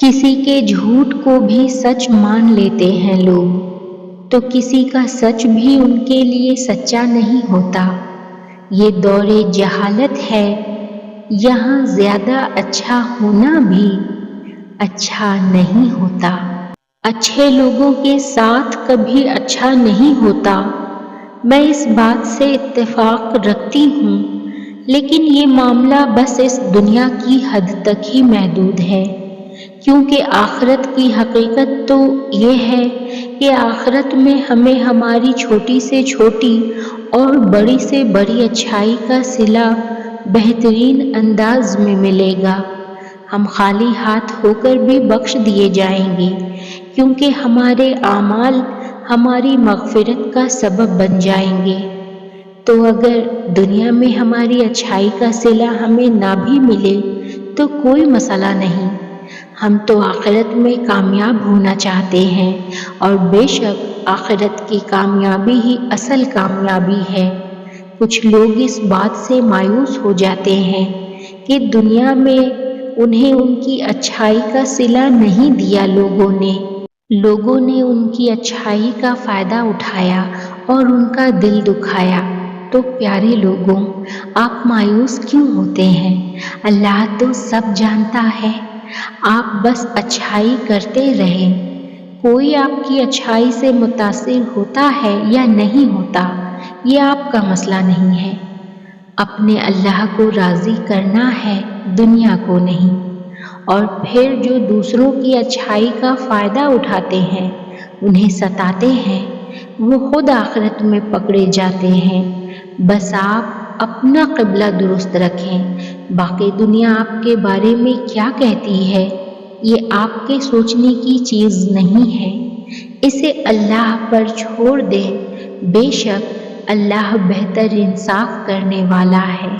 کسی کے جھوٹ کو بھی سچ مان لیتے ہیں لوگ، تو کسی کا سچ بھی ان کے لیے سچا نہیں ہوتا۔ یہ دور جہالت ہے، یہاں زیادہ اچھا ہونا بھی اچھا نہیں ہوتا۔ اچھے لوگوں کے ساتھ کبھی اچھا نہیں ہوتا، میں اس بات سے اتفاق رکھتی ہوں، لیکن یہ معاملہ بس اس دنیا کی حد تک ہی محدود ہے، کیونکہ آخرت کی حقیقت تو یہ ہے کہ آخرت میں ہمیں ہماری چھوٹی سے چھوٹی اور بڑی سے بڑی اچھائی کا صلہ بہترین انداز میں ملے گا۔ ہم خالی ہاتھ ہو کر بھی بخش دیے جائیں گے، کیونکہ ہمارے اعمال ہماری مغفرت کا سبب بن جائیں گے۔ تو اگر دنیا میں ہماری اچھائی کا صلہ ہمیں نہ بھی ملے تو کوئی مسئلہ نہیں، ہم تو آخرت میں کامیاب ہونا چاہتے ہیں، اور بے شک آخرت کی کامیابی ہی اصل کامیابی ہے۔ کچھ لوگ اس بات سے مایوس ہو جاتے ہیں کہ دنیا میں انہیں ان کی اچھائی کا صلہ نہیں دیا، لوگوں نے ان کی اچھائی کا فائدہ اٹھایا اور ان کا دل دکھایا۔ تو پیارے لوگوں، آپ مایوس کیوں ہوتے ہیں؟ اللہ تو سب جانتا ہے، آپ بس اچھائی کرتے رہیں۔ کوئی آپ کی اچھائی سے متاثر ہوتا ہے یا نہیں ہوتا، یہ آپ کا مسئلہ نہیں ہے۔ اپنے اللہ کو راضی کرنا ہے، دنیا کو نہیں۔ اور پھر جو دوسروں کی اچھائی کا فائدہ اٹھاتے ہیں، انہیں ستاتے ہیں، وہ خود آخرت میں پکڑے جاتے ہیں۔ بس آپ اپنا قبلہ درست رکھیں، باقی دنیا آپ کے بارے میں کیا کہتی ہے، یہ آپ کے سوچنے کی چیز نہیں ہے، اسے اللہ پر چھوڑ دیں، بے شک اللہ بہتر انصاف کرنے والا ہے۔